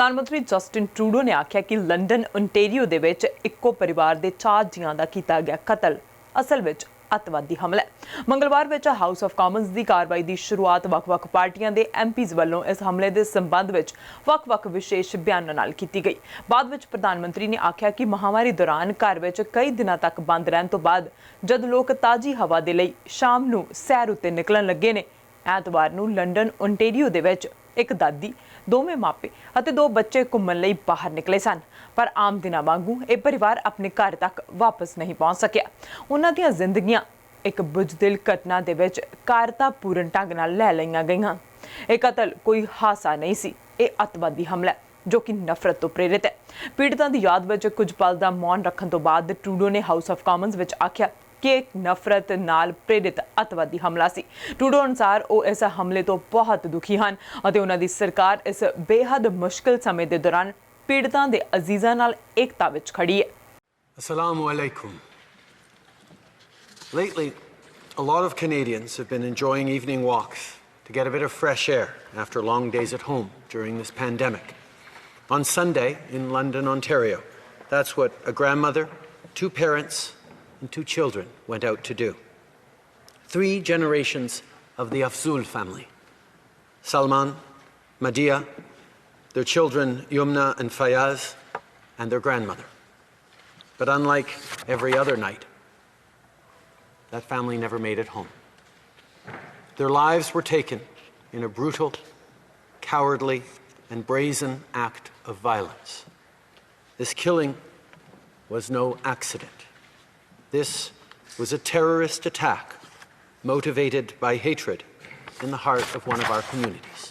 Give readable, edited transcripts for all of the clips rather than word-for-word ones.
ਪ੍ਰਧਾਨ ਮੰਤਰੀ Justin Trudeau ਨੇ ਆਖਿਆ ਕਿ ਲੰਡਨ ਓਨਟਾਰੀਓ ਦੇ ਵਿੱਚ ਇੱਕੋ ਪਰਿਵਾਰ ਦੇ 4 ਜੀਆਂ ਦਾ ਕੀਤਾ ਗਿਆ ਕਤਲ ਅਸਲ ਵਿੱਚ ਅੱਤਵਾਦੀ ਹਮਲਾ ਮੰਗਲਵਾਰ ਵਿੱਚ ਹਾਊਸ ਆਫ ਕਾਮਨਸ ਦੀ ਕਾਰਵਾਈ ਦੀ ਸ਼ੁਰੂਆਤ ਵੱਖ-ਵੱਖ ਪਾਰਟੀਆਂ ਦੇ ਐਮਪੀਜ਼ ਵੱਲੋਂ ਇਸ ਹਮਲੇ ਦੇ ਸੰਬੰਧ ਵਿੱਚ ਵੱਖ-ਵੱਖ ਵਿਸ਼ੇਸ਼ ਬਿਆਨਾਂ ਨਾਲ ਕੀਤੀ ਗਈ। ਬਾਅਦ ਵਿੱਚ ਪ੍ਰਧਾਨ ਮੰਤਰੀ ਨੇ ਆਖਿਆ ਕਿ ਮਹਾਮਾਰੀ ਦੌਰਾਨ ਘਰ ਵਿੱਚ ਕਈ ਦਿਨਾਂ ਤੱਕ ਬੰਦ ਰਹਿਣ ਤੋਂ ਬਾਅਦ ਜਦ ਲੋਕ ਤਾਜ਼ੀ ਹਵਾ ਦੇ ਲਈ ਸ਼ਾਮ ਨੂੰ ਸੈਰ ਉੱਤੇ ਨਿਕਲਣ ਲੱਗੇ ਨੇ, ਐਤਵਾਰ ਨੂੰ ਲੰਡਨ ਓਨਟਾਰੀਓ ਦੇ ਵਿੱਚ ਇੱਕ ਦਾਦੀ, ਦੋਵੇਂ ਮਾਪੇ ਅਤੇ 2 ਬੱਚੇ ਘੁੰਮਣ ਲਈ ਬਾਹਰ ਨਿਕਲੇ ਸਨ। ਪਰ ਆਮ ਦਿਨਾਂ ਵਾਂਗੂ ਇਹ ਪਰਿਵਾਰ ਆਪਣੇ ਘਰ ਤੱਕ ਵਾਪਸ ਨਹੀਂ ਪਹੁੰਚ ਸਕਿਆ। ਉਹਨਾਂ ਦੀਆਂ ਜ਼ਿੰਦਗੀਆਂ ਇੱਕ ਬੁਝਦਿਲ ਘਟਨਾ ਦੇ ਵਿੱਚ ਕਾਰਤਾਪੂਰਨ ਢੰਗ ਨਾਲ ਲੈ ਲਈਆਂ ਗਈਆਂ। ਇਹ ਕਤਲ ਕੋਈ ਹਾਦਸਾ ਨਹੀਂ ਸੀ, ਇਹ ਅੱਤਵਾਦੀ ਹਮਲਾ ਜੋ ਕਿ ਨਫ਼ਰਤ ਤੋਂ ਪ੍ਰੇਰਿਤ ਹੈ। ਪੀੜਤਾਂ ਦੀ ਯਾਦ ਵਿੱਚ ਕੁਝ ਪਲ ਦਾ ਮੌਨ ਰੱਖਣ ਤੋਂ ਬਾਅਦ ਟਰੂਡੋ ਨੇ ਹਾਊਸ ਆਫ ਕਾਮਨਸ ਵਿੱਚ ਆਖਿਆ ਕਿ ਇੱਕ ਨਫ਼ਰਤ ਨਾਲ ਪ੍ਰੇਰਿਤ ਅੱਤਵਾਦੀ ਹਮਲਾ ਸੀ। ਟਰੂਡੋ ਅਨੁਸਾਰ ਉਹ ਇਸ ਹਮਲੇ ਤੋਂ ਬਹੁਤ ਦੁਖੀ ਹਨ ਅਤੇ ਉਹਨਾਂ ਦੀ ਸਰਕਾਰ ਇਸ ਬੇਹੱਦ ਮੁਸ਼ਕਿਲ ਸਮੇਂ ਦੇ ਦੌਰਾਨ ਪੀੜਤਾਂ ਦੇ ਅਜ਼ੀਜ਼ਾਂ ਨਾਲ ਏਕਤਾ ਵਿੱਚ ਖੜੀ ਹੈ। Assalamu alaikum. Lately, a lot of Canadians have been enjoying evening walks to get a bit of fresh air after long days at home during this pandemic. On Sunday in London, Ontario, that's what a grandmother, 2 parents, and 2 children went out to do. 3 generations of the Afzul family. Salman, Madia, their children Yumna and Fayaz, and their grandmother. But unlike every other night, that family never made it home. Their lives were taken in a brutal, cowardly, and brazen act of violence. This killing was no accident. This was a terrorist attack motivated by hatred in the heart of one of our communities.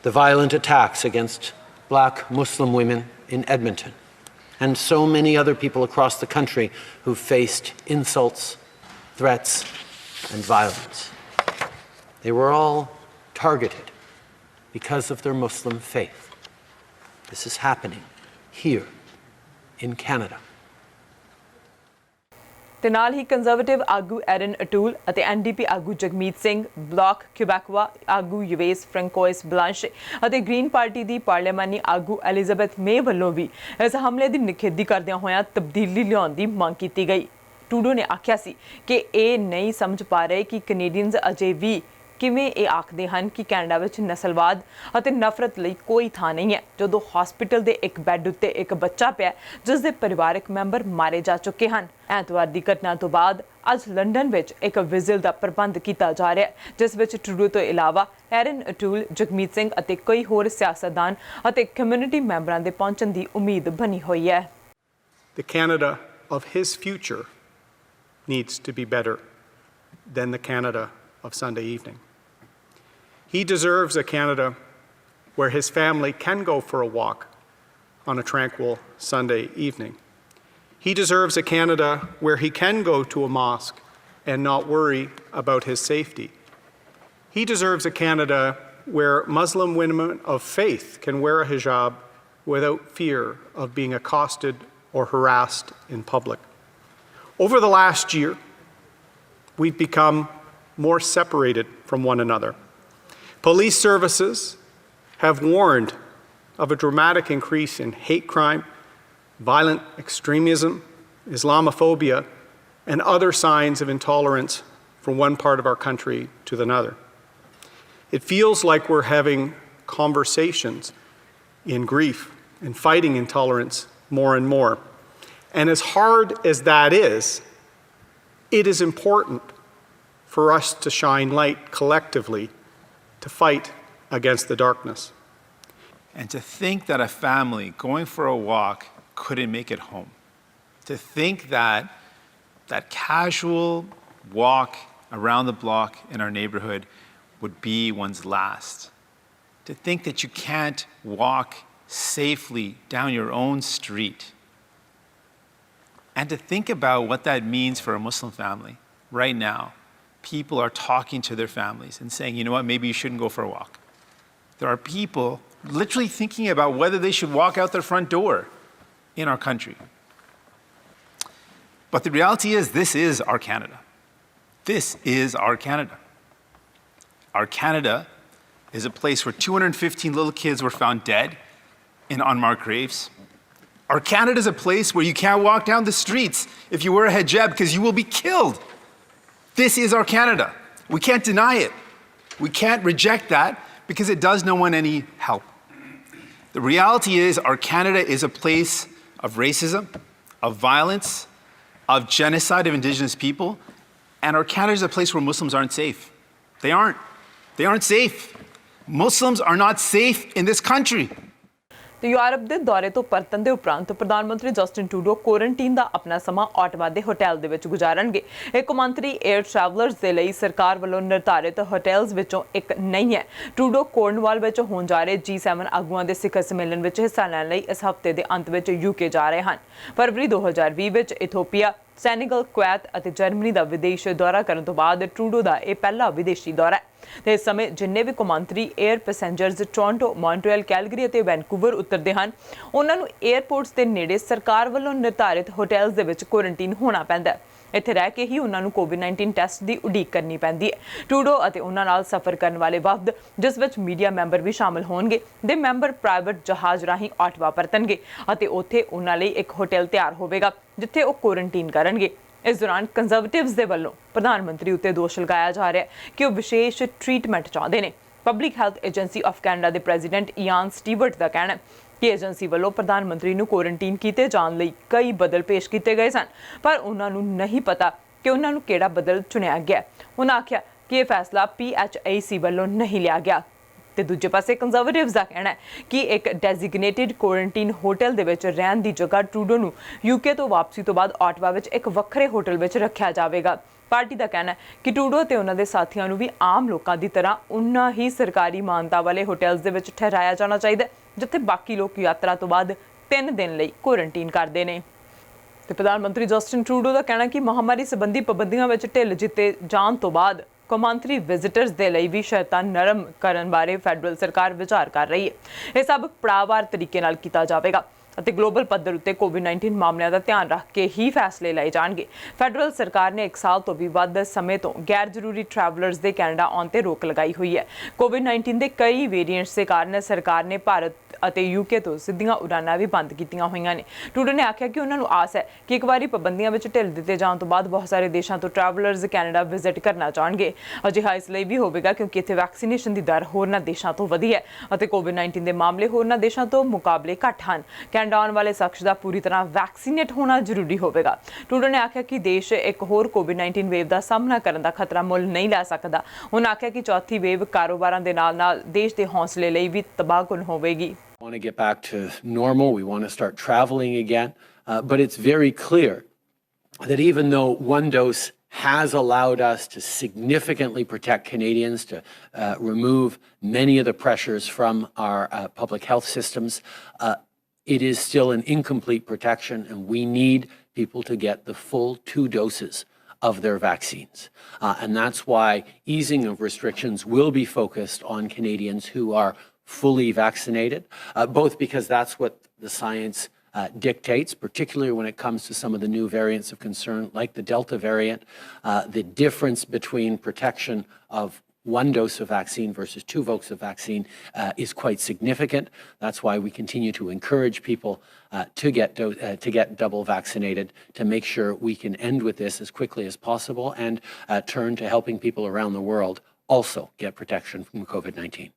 The violent attacks against black Muslim women in Edmonton and so many other people across the country who faced insults, threats, and violence. They were all targeted because of their Muslim faith. This is happening here in Canada. ਤੇ ਨਾਲ ਹੀ conservative ਆਗੂ ਆਰਨਟ ਅਤੇ NDP ਆਗੂ Jagmeet Singh, block ਕਿਊਬੈਕਵਾ ਆਗੂ Yves ਫ੍ਰੈਂਕੋਇਸ ਬਲਾਂਸ਼ੇ ਅਤੇ green party ਦੀ ਪਾਰਲੀਮਾਨੀ ਆਗੂ Elizabeth ਮੇ ਵੱਲੋਂ ਵੀ ਇਸ ਹਮਲੇ ਦੀ ਨਿਖੇਧੀ ਕਰਦਿਆਂ ਹੋਇਆਂ ਤਬਦੀਲੀ ਲਿਆਉਣ ਦੀ ਮੰਗ ਕੀਤੀ ਗਈ। ਟਰੂਡੋ ਨੇ ਆਖਿਆ ਸੀ ਕਿ ਇਹ ਨਹੀਂ ਸਮਝ ਪਾ ਰਹੇ ਕਿ ਕੈਨੇਡੀਅਨਜ਼ ਅਜੇ ਵੀ ਕਿਵੇਂ ਇਹ ਆਖਦੇ ਹਨ ਕਿ ਕੈਨੇਡਾ ਵਿੱਚ ਨਸਲਵਾਦ ਅਤੇ ਨਫ਼ਰਤ ਲਈ ਕੋਈ ਥਾਂ ਨਹੀਂ ਹੈ, ਜਦੋਂ ਹਸਪੀਟਲ ਦੇ ਇੱਕ ਬੈੱਡ ਉੱਤੇ ਇੱਕ ਬੱਚਾ ਪਿਆ ਜਿਸ ਦੇ ਪਰਿਵਾਰਕ ਮੈਂਬਰ ਮਾਰੇ ਜਾ ਚੁੱਕੇ ਹਨ। ਐਤਵਾਰ ਦੀ ਘਟਨਾ ਤੋਂ ਬਾਅਦ ਅੱਜ ਲੰਡਨ ਵਿੱਚ ਇੱਕ ਵਿਜ਼ਿਲ ਦਾ ਪ੍ਰਬੰਧ ਕੀਤਾ ਜਾ ਰਿਹਾ ਹੈ, ਜਿਸ ਵਿੱਚ ਟਰੂਡੋ ਤੋਂ ਇਲਾਵਾ ਆਰਨਟ, ਜਗਮੀਤ ਸਿੰਘ ਅਤੇ ਕਈ ਹੋਰ ਸਿਆਸਤਦਾਨ ਅਤੇ ਕਮਿਊਨਿਟੀ ਮੈਂਬਰਾਂ ਦੇ ਪਹੁੰਚਣ ਦੀ ਉਮੀਦ ਬਣੀ ਹੋਈ ਹੈ। The Canada of his future needs to be better than the Canada of Sunday evening. He deserves a Canada where his family can go for a walk on a tranquil Sunday evening. He deserves a Canada where he can go to a mosque and not worry about his safety. He deserves a Canada where Muslim women of faith can wear a hijab without fear of being accosted or harassed in public. Over the last year, we've become more separated from one another. Police services have warned of a dramatic increase in hate crime, violent extremism, Islamophobia, and other signs of intolerance from one part of our country to another. It feels like we're having conversations in grief and fighting intolerance more and more. And as hard as that is, it is important for us to shine light collectively to fight against the darkness. And to think that a family going for a walk couldn't make it home. To think that that casual walk around the block in our neighborhood would be one's last. To think that you can't walk safely down your own street. And to think about what that means for a Muslim family right now. People are talking to their families and saying, you know what, maybe you shouldn't go for a walk. There are people literally thinking about whether they should walk out their front door in our country. But the reality is, this is our Canada. This is our Canada. Our Canada is a place where 215 little kids were found dead in unmarked graves. Our Canada is a place where you can't walk down the streets if you wear a hijab because you will be killed. This is our Canada. We can't deny it. We can't reject that because it does no one any help. The reality is our Canada is a place of racism, of violence, of genocide of Indigenous people, and our Canada is a place where Muslims aren't safe. They aren't. They aren't safe. Muslims are not safe in this country. ਤੇ Europe ਦੇ ਦੌਰੇ ਤੋਂ ਪਰਤਣ ਦੇ ਉਪਰੰਤ ਪ੍ਰਧਾਨ ਮੰਤਰੀ Justin Trudeau quarantine ਦਾ ਆਪਣਾ ਸਮਾਂ ਆਟਵਾ ਦੇ ਹੋਟਲ ਦੇ ਵਿੱਚ ਗੁਜ਼ਾਰਨਗੇ। ਇਹ ਕੌਮਾਂਤਰੀ 에ਅਰ ਟਰੈਵਲਰਸ ਦੇ ਲਈ ਸਰਕਾਰ ਵੱਲੋਂ ਨਿਰਧਾਰਿਤ ਹੋਟਲਸ ਵਿੱਚੋਂ ਇੱਕ ਨਹੀਂ ਹੈ। ਟਰੂਡੋ ਕੋਰਨਵਾਲ ਵਿੱਚ ਹੋਣ ਜਾ ਰਹੇ G7 ਆਗੂਆਂ ਦੇ ਸਿਖਰ ਸੰਮੇਲਨ ਵਿੱਚ ਹਿੱਸਾ ਲੈਣ ਲਈ ਇਸ ਹਫ਼ਤੇ ਦੇ ਅੰਤ ਵਿੱਚ UK ਜਾ ਰਹੇ ਹਨ। ਫਰਵਰੀ 2020 ਵਿੱਚ ਇਥੋਪੀਆ, ਸੈਨੇਗਲ, ਕੁਵੈਤ ਅਤੇ ਜਰਮਨੀ ਦਾ ਵਿਦੇਸ਼ ਦੌਰਾ ਕਰਨ ਤੋਂ ਬਾਅਦ ਟਰੂਡੋ ਦਾ ਇਹ ਪਹਿਲਾ ਵਿਦੇਸ਼ੀ ਦੌਰਾ ਹੈ। ਤੇ ਇਸ ਸਮੇਂ ਜਿੰਨੇ ਵੀ ਕੌਮਾਂਤਰੀ air passengers Toronto, Montreal, Calgary ਅਤੇ ਵੈਨਕੂਵਰ ਉਤਰਦੇ ਹਨ, ਉਹਨਾਂ ਨੂੰ 에ਅਰਪੋਰਟਸ ਦੇ ਨੇੜੇ ਸਰਕਾਰ ਵੱਲੋਂ ਨਿਰਧਾਰਿਤ ਹੋਟਲਸ ਦੇ ਵਿੱਚ ਕੁਆਰੰਟੀਨ ਹੋਣਾ ਪੈਂਦਾ ਹੈ। ਇੱਥੇ ਰਹਿ ਕੇ ਹੀ ਉਹਨਾਂ ਨੂੰ COVID-19 ਟੈਸਟ ਦੀ ਉਡੀਕ ਕਰਨੀ ਪੈਂਦੀ ਹੈ। ਟਰੂਡੋ ਅਤੇ ਉਹਨਾਂ ਨਾਲ ਸਫ਼ਰ ਕਰਨ ਵਾਲੇ ਵਫਦ, ਜਿਸ ਵਿੱਚ ਮੀਡੀਆ ਮੈਂਬਰ ਵੀ ਸ਼ਾਮਲ ਹੋਣਗੇ, ਦੇ ਮੈਂਬਰ ਪ੍ਰਾਈਵੇਟ ਜਹਾਜ਼ ਰਾਹੀਂ ਆਟਵਾ ਪਰਤਣਗੇ ਅਤੇ ਉੱਥੇ ਉਹਨਾਂ ਲਈ ਇੱਕ ਹੋਟਲ ਤਿਆਰ ਹੋਵੇਗਾ ਜਿੱਥੇ ਉਹ ਕੁਆਰੰਟੀਨ ਕਰਨਗੇ। ਇਸ ਦੌਰਾਨ ਕੰਜ਼ਰਵੇਟਿਵਸ ਦੇ ਵੱਲੋਂ ਪ੍ਰਧਾਨ ਮੰਤਰੀ ਉੱਤੇ ਦੋਸ਼ ਲਗਾਇਆ ਜਾ ਰਿਹਾ ਹੈ ਕਿ ਉਹ ਵਿਸ਼ੇਸ਼ ਟ੍ਰੀਟਮੈਂਟ ਚਾਹੁੰਦੇ ਨੇ। Public health agency of Canada ਦੇ ਪ੍ਰੈਜ਼ੀਡੈਂਟ ਇਆਨ ਸਟੀਵਰਟ ਦਾ ਕਹਿਣਾ ਹੈ ਕਿ ਏਜੰਸੀ ਵੱਲੋਂ ਪ੍ਰਧਾਨ ਮੰਤਰੀ ਨੂੰ ਕੁਆਰੰਟੀਨ ਕੀਤੇ ਜਾਣ ਲਈ ਕਈ ਬਦਲ ਪੇਸ਼ ਕੀਤੇ ਗਏ ਸਨ, ਪਰ ਉਹਨਾਂ ਨੂੰ ਨਹੀਂ ਪਤਾ ਕਿ ਉਹਨਾਂ ਨੂੰ ਕਿਹੜਾ ਬਦਲ ਚੁਣਿਆ ਗਿਆ। ਉਹਨਾਂ ਆਖਿਆ ਕਿ ਇਹ ਫੈਸਲਾ PHAC ਵੱਲੋਂ ਨਹੀਂ ਲਿਆ ਗਿਆ। ਤੇ ਦੂਜੇ ਪਾਸੇ ਕੰਜ਼ਰਵੇਟਿਵਸ ਦਾ ਕਹਿਣਾ ਹੈ ਕਿ ਇੱਕ ਡੈਜ਼ਿਗਨੇਟਿਡ ਕੁਆਰੰਟੀਨ ਹੋਟਲ ਦੇ ਵਿੱਚ ਰਹਿਣ ਦੀ ਜਗ੍ਹਾ ਟਰੂਡੋ ਨੂੰ UK ਤੋਂ ਵਾਪਸੀ ਤੋਂ ਬਾਅਦ ਆਟਵਾ ਵਿੱਚ ਇੱਕ ਵੱਖਰੇ ਹੋਟਲ ਵਿੱਚ ਰੱਖਿਆ ਜਾਵੇਗਾ। ਪਾਰਟੀ ਦਾ ਕਹਿਣਾ ਹੈ ਕਿ ਟਰੂਡੋ ਤੇ ਉਹਨਾਂ ਦੇ ਸਾਥੀਆਂ ਨੂੰ ਵੀ ਆਮ ਲੋਕਾਂ ਦੀ ਤਰ੍ਹਾਂ ਉਨਾ ਹੀ ਸਰਕਾਰੀ ਮਾਨਤਾ ਵਾਲੇ ਹੋਟਲਸ ਦੇ ਵਿੱਚ ਠਹਿਰਾਇਆ ਜਾਣਾ ਚਾਹੀਦਾ ਜਿੱਥੇ ਬਾਕੀ ਲੋਕ ਯਾਤਰਾ ਤੋਂ ਬਾਅਦ 3 ਦਿਨ ਲਈ ਕੁਆਰੰਟੀਨ ਕਰਦੇ ਨੇ। ਤੇ ਪ੍ਰਧਾਨ ਮੰਤਰੀ ਜਸਟਿਨ ਟਰੂਡੋ ਦਾ ਕਹਿਣਾ ਕਿ ਮਹਾਮਾਰੀ ਸੰਬੰਧੀ ਪਾਬੰਦੀਆਂ ਵਿੱਚ ਢਿੱਲ ਦਿੱਤੇ ਜਾਣ ਤੋਂ ਬਾਅਦ ਕੌਮਾਂਤਰੀ ਵਿਜ਼ਿਟਰਸ ਦੇ ਲਈ ਵੀ ਸ਼ਰਤਾਂ ਨਰਮ ਕਰਨ ਬਾਰੇ ਫੈਡਰਲ ਸਰਕਾਰ ਵਿਚਾਰ ਕਰ ਰਹੀ ਹੈ। ਇਹ ਸਭ ਪੜਾਅਵਾਰ ਤਰੀਕੇ ਨਾਲ ਕੀਤਾ ਜਾਵੇਗਾ ਅਤੇ ਗਲੋਬਲ ਪੱਧਰ ਉੱਤੇ COVID-19 ਮਾਮਲਿਆਂ ਦਾ ਧਿਆਨ ਰੱਖ ਕੇ ਹੀ ਫੈਸਲੇ ਲਏ ਜਾਣਗੇ। ਫੈਡਰਲ ਸਰਕਾਰ ਨੇ 1 ਸਾਲ ਤੋਂ ਵੀ ਵੱਧ ਸਮੇਂ ਤੋਂ ਗੈਰ ਜ਼ਰੂਰੀ ਟਰੈਵਲਰਸ ਦੇ ਕੈਨੇਡਾ ਆਉਣ ਤੇ ਰੋਕ ਲਗਾਈ ਹੋਈ ਹੈ। COVID-19 ਦੇ ਕਈ ਵੇਰੀਐਂਟਸ ਦੇ ਕਾਰਨ ਸਰਕਾਰ ਨੇ ਭਾਰਤ ਅਤੇ UK ਤੋਂ ਸਿੱਧੀਆਂ ਉਡਾਨਾਂ ਵੀ ਬੰਦ ਕੀਤੀਆਂ ਹੋਈਆਂ ਨੇ। ਟਰੂਡੋ ਨੇ ਆਖਿਆ ਕਿ ਉਹਨਾਂ ਨੂੰ ਆਸ ਹੈ ਕਿ ਇੱਕ ਵਾਰੀ ਪਾਬੰਦੀਆਂ ਵਿੱਚ ਢਿੱਲ ਦਿੱਤੇ ਜਾਣ ਤੋਂ ਬਾਅਦ ਬਹੁਤ ਸਾਰੇ ਦੇਸ਼ਾਂ ਤੋਂ ਟਰੈਵਲਰਸ ਕੈਨੇਡਾ ਵਿਜ਼ਿਟ ਕਰਨਾ ਚਾਹਣਗੇ। ਅਜਿਹਾ ਇਸ ਲਈ ਵੀ ਹੋਵੇਗਾ ਕਿਉਂਕਿ ਇੱਥੇ ਵੈਕਸੀਨੇਸ਼ਨ ਦੀ ਦਰ ਹੋਰਨਾਂ ਦੇਸ਼ਾਂ ਤੋਂ ਵਧੀ ਹੈ ਅਤੇ COVID-19 ਦੇ ਮਾਮਲੇ ਹੋਰਨਾਂ ਦੇਸ਼ਾਂ ਤੋਂ ਮੁਕਾਬਲੇ ਘੱਟ ਹਨ। ਕੈਨੇਡਾ ਆਉਣ ਵਾਲੇ ਸ਼ਖਸ ਦਾ ਪੂਰੀ ਤਰ੍ਹਾਂ ਵੈਕਸੀਨੇਟ ਹੋਣਾ ਜ਼ਰੂਰੀ ਹੋਵੇਗਾ। ਟਰੂਡੋ ਨੇ ਆਖਿਆ ਕਿ ਦੇਸ਼ ਇੱਕ ਹੋਰ COVID-19 ਵੇਵ ਦਾ ਸਾਹਮਣਾ ਕਰਨ ਦਾ ਖਤਰਾ ਮੁੱਲ ਨਹੀਂ ਲੈ ਸਕਦਾ। ਉਹਨਾਂ ਆਖਿਆ ਕਿ ਚੌਥੀ ਵੇਵ ਕਾਰੋਬਾਰਾਂ ਦੇ ਨਾਲ-ਨਾਲ ਦੇਸ਼ ਦੇ ਹੌਸਲੇ ਲਈ ਵੀ ਤਬਾਹਕੁਨ ਹੋਵੇਗੀ। We want to get back to normal. We want to start traveling again. But it's very clear that even though one dose has allowed us to significantly protect Canadians, to remove many of the pressures from our public health systems, it is still an incomplete protection, and we need people to get the full 2 doses of their vaccines. And that's why easing of restrictions will be focused on Canadians who are fully vaccinated, both because that's what the science dictates, particularly when it comes to some of the new variants of concern, like the Delta variant. The difference between protection of 1 dose of vaccine versus 2 doses of vaccine is quite significant. That's why we continue to encourage people to get double vaccinated, to make sure we can end with this as quickly as possible and turn to helping people around the world also get protection from COVID-19.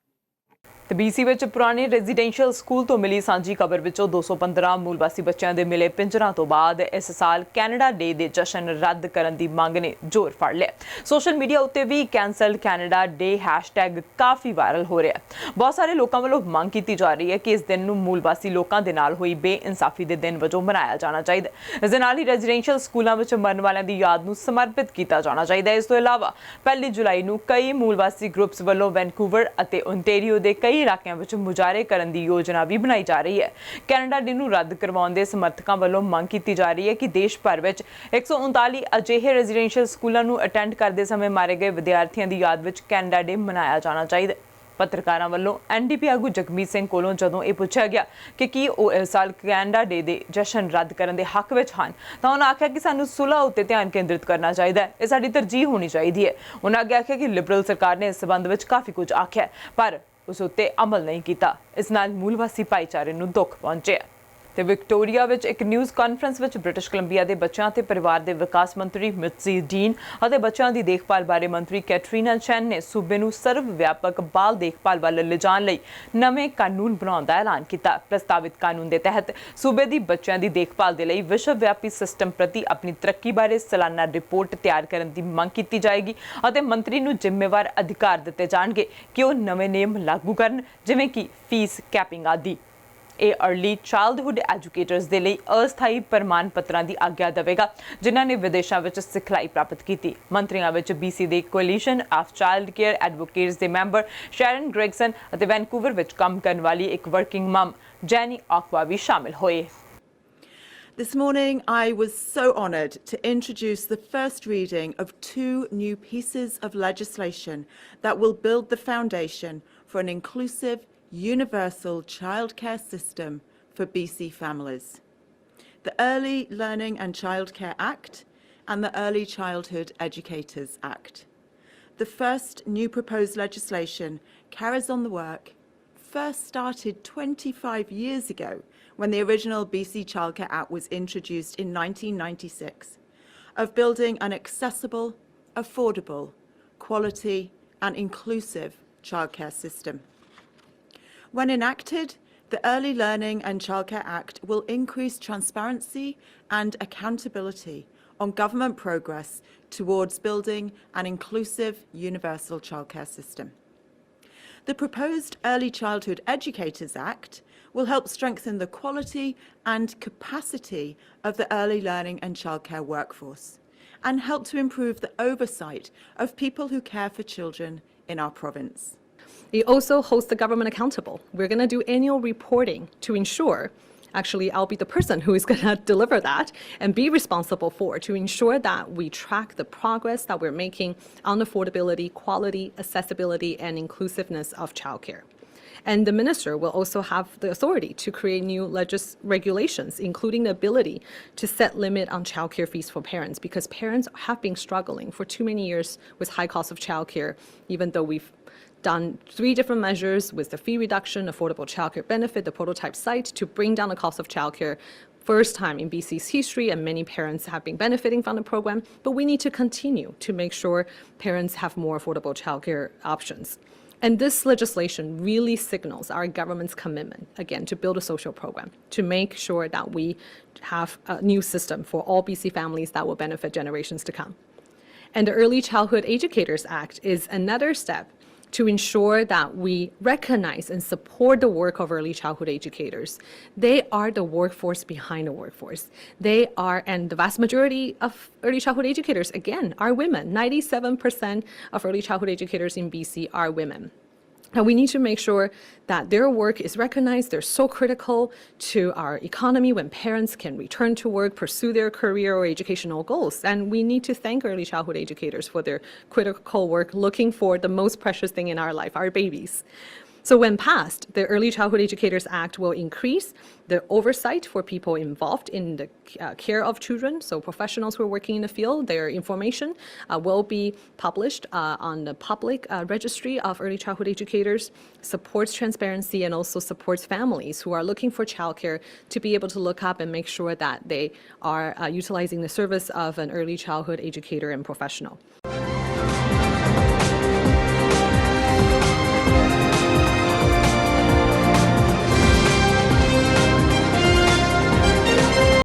ਤੇ BC ਵਿੱਚ ਪੁਰਾਣੇ residential school ਤੋਂ ਮਿਲੀ ਸਾਂਝੀ ਖਬਰ ਵਿੱਚੋਂ 215 ਮੂਲਵਾਸੀ ਬੱਚਿਆਂ ਦੇ ਮਿਲੇ ਪਿੰਜਰਾਂ ਤੋਂ ਬਾਅਦ ਇਸ ਸਾਲ ਕੈਨੇਡਾ ਡੇ ਦੇ ਜਸ਼ਨ ਰੱਦ ਕਰਨ ਦੀ ਮੰਗ ਨੇ ਜ਼ੋਰ ਫੜ ਲਿਆ। ਸੋਸ਼ਲ ਮੀਡੀਆ ਉੱਤੇ ਵੀ ਕੈਂਸਲ ਕੈਨੇਡਾ ਡੇ ਹੈਸ਼ਟੈਗ ਕਾਫੀ ਵਾਇਰਲ ਹੋ ਰਿਹਾ। ਬਹੁਤ ਸਾਰੇ ਲੋਕਾਂ ਵੱਲੋਂ ਮੰਗ ਕੀਤੀ ਜਾ ਰਹੀ ਹੈ ਕਿ ਇਸ ਦਿਨ ਨੂੰ ਮੂਲਵਾਸੀ ਲੋਕਾਂ ਦੇ ਨਾਲ ਹੋਈ ਬੇਇਨਸਾਫੀ ਦੇ ਦਿਨ ਵਜੋਂ ਮਨਾਇਆ ਜਾਣਾ ਚਾਹੀਦਾ। ਇਸ ਦੇ ਨਾਲ ਹੀ ਰੈਜ਼ੀਡੈਂਸ਼ੀਅਲ ਸਕੂਲਾਂ ਵਿੱਚ ਮਰਨ ਵਾਲਿਆਂ ਦੀ ਯਾਦ ਨੂੰ ਸਮਰਪਿਤ ਕੀਤਾ ਜਾਣਾ ਚਾਹੀਦਾ। ਇਸ ਤੋਂ ਇਲਾਵਾ 1 ਜੁਲਾਈ ਨੂੰ ਕਈ ਮੂਲਵਾਸੀ ਗਰੁੱਪਸ ਵੱਲੋਂ ਵੈਨਕੂਵਰ ਅਤੇ ਓਨਟਾਰੀਓ ਦੇ ਕਈ ਇਲਾਕਿਆਂ ਵਿੱਚ ਮੁਜ਼ਾਹਰੇ ਕਰਨ ਦੀ ਯੋਜਨਾ ਵੀ ਬਣਾਈ ਜਾ ਰਹੀ ਹੈ। ਕੈਨੇਡਾ ਡੇ ਨੂੰ ਰੱਦ ਕਰਵਾਉਣ ਦੇ ਸਮਰਥਕਾਂ ਵੱਲੋਂ ਮੰਗ ਕੀਤੀ ਜਾ ਰਹੀ ਹੈ ਕਿ ਦੇਸ਼ ਭਰ ਵਿੱਚ 139 ਅਜਿਹੇ ਰੈਜ਼ੀਡੈਂਸ਼ੀਅਲ ਸਕੂਲਾਂ ਨੂੰ ਅਟੈਂਡ ਕਰਦੇ ਸਮੇਂ ਮਾਰੇ ਗਏ ਵਿਦਿਆਰਥੀਆਂ ਦੀ ਯਾਦ ਵਿੱਚ ਕੈਨੇਡਾ ਡੇ ਮਨਾਇਆ ਜਾਣਾ ਚਾਹੀਦਾ। ਪੱਤਰਕਾਰਾਂ ਵੱਲੋਂ NDP ਆਗੂ ਜਗਮੀਤ ਸਿੰਘ ਕੋਲੋਂ ਜਦੋਂ ਇਹ ਪੁੱਛਿਆ ਗਿਆ ਕਿ ਕੀ ਉਹ ਇਸ ਸਾਲ ਕੈਨੇਡਾ ਡੇ ਦੇ ਜਸ਼ਨ ਰੱਦ ਕਰਨ ਦੇ ਹੱਕ ਵਿੱਚ ਹਨ, ਤਾਂ ਉਹਨਾਂ ਆਖਿਆ ਕਿ ਸਾਨੂੰ ਸੁਲ੍ਹਾ ਉੱਤੇ ਧਿਆਨ ਕੇਂਦਰਿਤ ਕਰਨਾ ਚਾਹੀਦਾ ਹੈ, ਇਹ ਸਾਡੀ ਤਰਜੀਹ ਹੋਣੀ ਚਾਹੀਦੀ ਹੈ। ਉਹਨਾਂ ਅੱਗੇ ਆਖਿਆ ਕਿ ਲਿਬਰਲ ਸਰਕਾਰ ਨੇ ਇਸ ਸੰਬੰਧ ਵਿੱਚ ਕਾਫੀ ਕੁਝ ਆਖਿਆ, ਪਰ ਉਸ ਉੱਤੇ ਅਮਲ ਨਹੀਂ ਕੀਤਾ। ਇਸ ਨਾਲ ਮੂਲ ਵਾਸੀ ਭਾਈਚਾਰੇ ਨੂੰ ਦੁੱਖ ਪਹੁੰਚਿਆ। ਤੇ ਵਿਕਟੋਰੀਆ ਵਿੱਚ ਇੱਕ ਨਿਊਜ਼ ਕਾਨਫਰੰਸ ਵਿੱਚ ਬ੍ਰਿਟਿਸ਼ ਕੋਲੰਬੀਆ ਦੇ ਬੱਚਿਆਂ ਤੇ ਪਰਿਵਾਰ ਦੇ ਵਿਕਾਸ ਮੰਤਰੀ ਮਿਟਜ਼ੀ ਡੀਨ ਅਤੇ ਬੱਚਿਆਂ ਦੀ ਦੇਖਭਾਲ ਬਾਰੇ ਮੰਤਰੀ ਕੈਟਰੀਨਾ ਚੈਨ ਨੇ ਸੂਬੇ ਨੂੰ ਸਰਵ ਵਿਆਪਕ ਬਾਲ ਦੇਖਭਾਲ ਵੱਲ ਲਿਜਾਣ ਲਈ ਨਵੇਂ ਕਾਨੂੰਨ ਬਣਾਉਣ ਦਾ ਐਲਾਨ ਕੀਤਾ। ਪ੍ਰਸਤਾਵਿਤ ਕਾਨੂੰਨ ਦੇ ਤਹਿਤ ਸੂਬੇ ਦੀ ਬੱਚਿਆਂ ਦੀ ਦੇਖਭਾਲ ਦੇ ਲਈ ਵਿਸ਼ਵ ਵਿਆਪੀ ਸਿਸਟਮ ਪ੍ਰਤੀ ਆਪਣੀ ਤਰੱਕੀ ਬਾਰੇ ਸਾਲਾਨਾ ਰਿਪੋਰਟ ਤਿਆਰ ਕਰਨ ਦੀ ਮੰਗ ਕੀਤੀ ਜਾਏਗੀ ਅਤੇ ਮੰਤਰੀ ਨੂੰ ਜ਼ਿੰਮੇਵਾਰ ਅਧਿਕਾਰ ਦਿੱਤੇ ਜਾਣਗੇ ਕਿ ਉਹ ਨਵੇਂ ਨਿਯਮ ਲਾਗੂ ਕਰਨ, ਜਿਵੇਂ ਕਿ ਫੀਸ ਕੈਪਿੰਗ ਆਦਿ। ਇਹ अर्ਲੀ ਚਾਈਲਡਹੁੱਡ ਐਜੂਕੇਟਰਸ ਦੇ ਲਈ ਅਸਥਾਈ ਪ੍ਰਮਾਣ ਪੱਤਰਾਂ ਦੀ ਆਗਿਆ ਦੇਵੇਗਾ, ਜਿਨ੍ਹਾਂ ਨੇ ਵਿਦੇਸ਼ਾਂ ਵਿੱਚ ਸਿਖਲਾਈ ਪ੍ਰਾਪਤ ਕੀਤੀ। ਮੰਤਰੀਆਂ ਵਿੱਚ BC ਦੇ coalition of child care advocates ਦੇ ਮੈਂਬਰ ਸ਼ੈਰਨ ਗ੍ਰੈਗਸਨ ਅਤੇ ਵੈਨਕੂਵਰ ਵਿੱਚ ਕੰਮ ਕਰਨ ਵਾਲੀ ਇੱਕ ਵਰਕਿੰਗ ਮਮ ਜੈਨੀ ਆਕਵਾ ਵੀ ਸ਼ਾਮਿਲ ਹੋਏ। This morning, I was so honoured to introduce the first reading of 2 new pieces of legislation that will build the foundation for an inclusive, universal childcare system for BC families. The Early Learning and Childcare Act and the Early Childhood Educators Act. The first new proposed legislation carries on the work first started 25 years ago when the original BC Childcare Act was introduced in 1996, of building an accessible, affordable, quality and inclusive childcare system. When enacted, the Early Learning and Childcare Act will increase transparency and accountability on government progress towards building an inclusive, universal childcare system. The proposed Early Childhood Educators Act will help strengthen the quality and capacity of the early learning and childcare workforce and help to improve the oversight of people who care for children in our province. It also holds the government accountable. We're going to do annual reporting to ensure, actually I'll be the person who is going to deliver that and be responsible for, to ensure that we track the progress that we're making on affordability, quality, accessibility and inclusiveness of childcare. And the minister will also have the authority to create new regulations, including the ability to set limit on childcare fees for parents, because parents have been struggling for too many years with high cost of childcare, even though we've done 3 different measures with the fee reduction, affordable childcare benefit, the prototype site to bring down the cost of childcare. First time in BC's history, and many parents have been benefiting from the program, but we need to continue to make sure parents have more affordable childcare options. And this legislation really signals our government's commitment, again, to build a social program, to make sure that we have a new system for all BC families that will benefit generations to come. And the Early Childhood Educators Act is another step to ensure that we recognize and support the work of early childhood educators. They are the workforce behind the workforce. They are, and the vast majority of early childhood educators, again, are women. 97% of early childhood educators in BC are women. And we need to make sure that their work is recognized. They're so critical to our economy when parents can return to work, pursue their career or educational goals. And we need to thank early childhood educators for their critical work, looking for the most precious thing in our life, our babies. So when passed, the Early Childhood Educators Act will increase the oversight for people involved in the care of children. So professionals who are working in the field, their information will be published on the public registry of early childhood educators, supports transparency and also supports families who are looking for childcare to be able to look up and make sure that they are utilizing the service of an early childhood educator and professional.